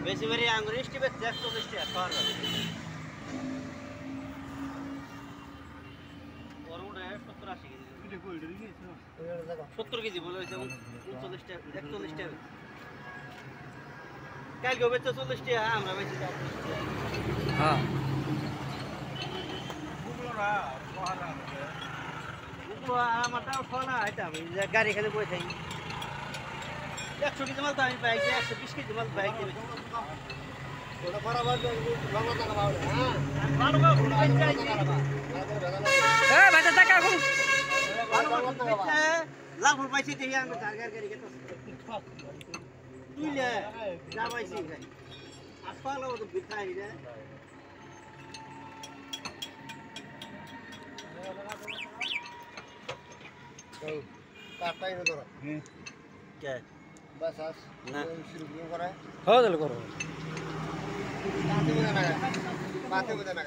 বেশি বেশি আঙ্গুর ইষ্টি বেচছে 140 টাকা খাওয়ার ওরমোটা 70-80 কেজি 70 কেজি বলে হয়েছে 39 টাকা 41 টাকা কালকে বেচছে 40 টাকা আমরা বেচছি 40 টাকা হ্যাঁ আমারটাও খাওয়া এটা আমি গাড়ি খালি বসে থাকি 100 কেজি মাল তো আমি বাইক 120 কেজি মাল বাইক দেবে লাভ পাইছি দেখি আমি গাড়ি তুইলে যা পাইছি আসপাল তো বিঠাই রে কাটটাই না ধরো কে বাস আস না শুরু করে হ্যাঁ তাহলে করো পাতে বুঝে না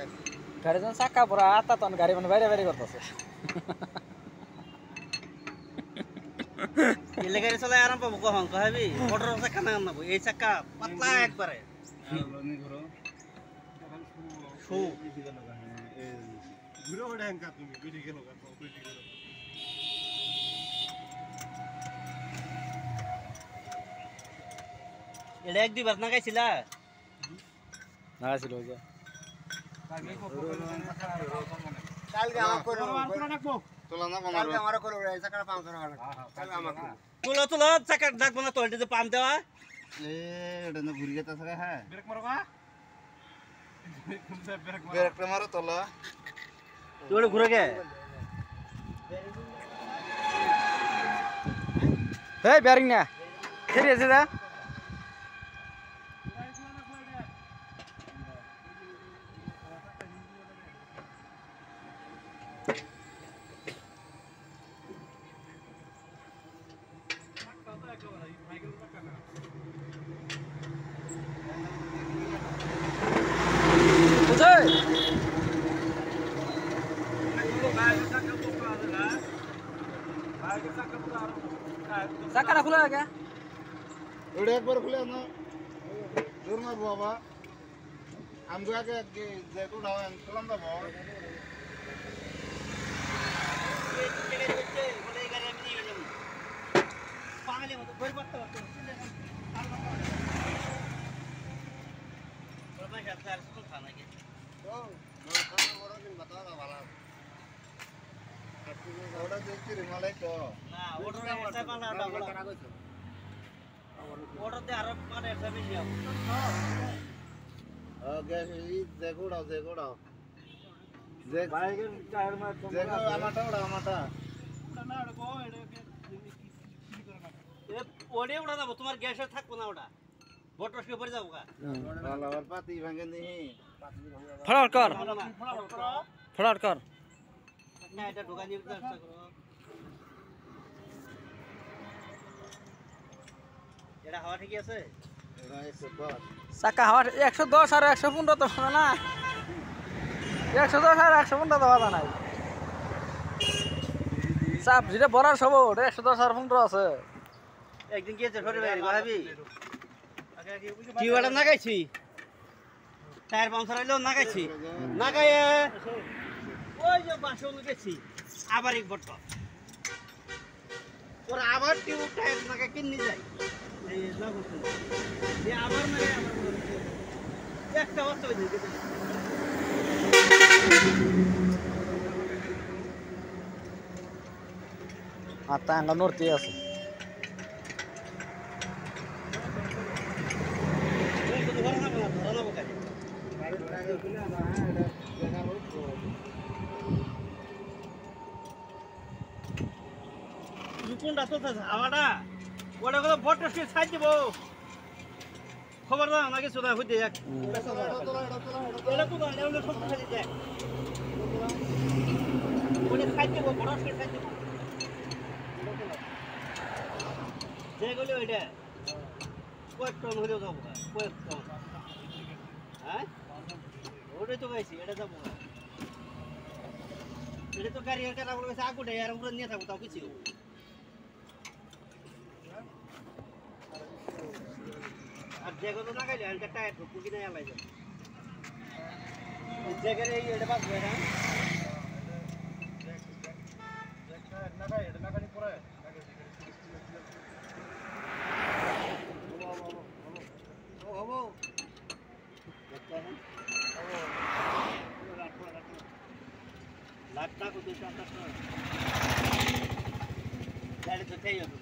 গাড়ি যখন চাক্কা পড়া আত্মা তখন গাড়ি মানে বাইরে বাইরে করতেছে এলে গাড়ি চলাই আরাম পাবো কখন কহাবি মোটর চাক্কা না নাবো এই চাক্কা পাতলা একবারে শু ঘুরে ওঠে হ্যাঙ্কা তুমি বিড়ি গেল বিড়ি গেল এটা এক দুইবার না গাইছিলা না ছিল যে কালকে আমার করে তোলা না কালকে আমার করে এই চাকাটা 500 টাকা কালকে আমাকে তুলো তুলো চাকা ডাকবো না তো এটা যে পাম দেওয়া এ এটা না ঘুরে যেতে থাকে হ্যাঁ ব্রেক মারো গা ব্রেক মারো তোলা তুই ঘুরে গে এই ব্যারিং না ঠিক আছে দা চাকাটা খুলে রাখা ওটা একবার খুলে না জোর মারবো বাবা আমি আগে যে তো দাও আমি খুলাম দেবো ওটা দেখছি রে মালাই তো না ওটার একটা পালা ওটাতে আরো মানে একটা বেশি হবে গ্যাস এই দেখো দাও যে বাইকের টায়ার মার দেখো আমারটা ওটা আমারটা না ওটা গো এটা কি করে না ওড়ে উড়া যাবো তোমার গ্যাসে থাকবো না ওটা বটরসকে পড়ে যাবো কা ভালো আবার পাতি ভাঙে দিহি ফরওয়ার্ড কর করো ফরওয়ার্ড কর না এটা ঢোকা দিয়ে চেষ্টা করো এটা হাওয়া ঠিকই আছে এটা 110 চাকা হাওয়া 110 আর 115 তো হবে না 110 আর 115 তো হবে না চাপ যেটা বড়ার সব ওটা 110 আর 15 আছে একদিন গিয়েছে ছোট ভাই ভাবি টিউবটা লাগাইছি টায়ার পাংচার হইলো লাগাইছি লাগাইয়ে ওই যে বাসন গেছি আবার এক বট ওর আবার টিউব টায়ার লাগা কিনে যাই এই লাগো এই আবার মানে আবার একটা বস্তা হয়ে গেছে আত্মা আঙ্গা নড়তে আছে কোনটা চলতেছে হাওয়াটা ওটা কোনো বটরসকে ছাই দিব খবর দাও নাকি সোদা হইতে যাক এটা তো না এটা সব খালি যায় ওটা ছাই দিব বটরসকে ছাই দিব যেগুলো ওইটা কয়েক টন হলেও যাবো কয়েক টন হ্যাঁ ওটাই তো গাইছি এটা যাবো এটা তো গাড়ি কাটা বলে গেছে আগুটে আর উপরে নিয়ে থাকবো তাও কিছু আর জায়গা তো লাগাইলে একটা টায়ার ঢুকবো কিনা এলাই যাবে জায়গায় এই এটা বাঁচবে না লাগটা কোথায় গাড়ি তো চাই হবে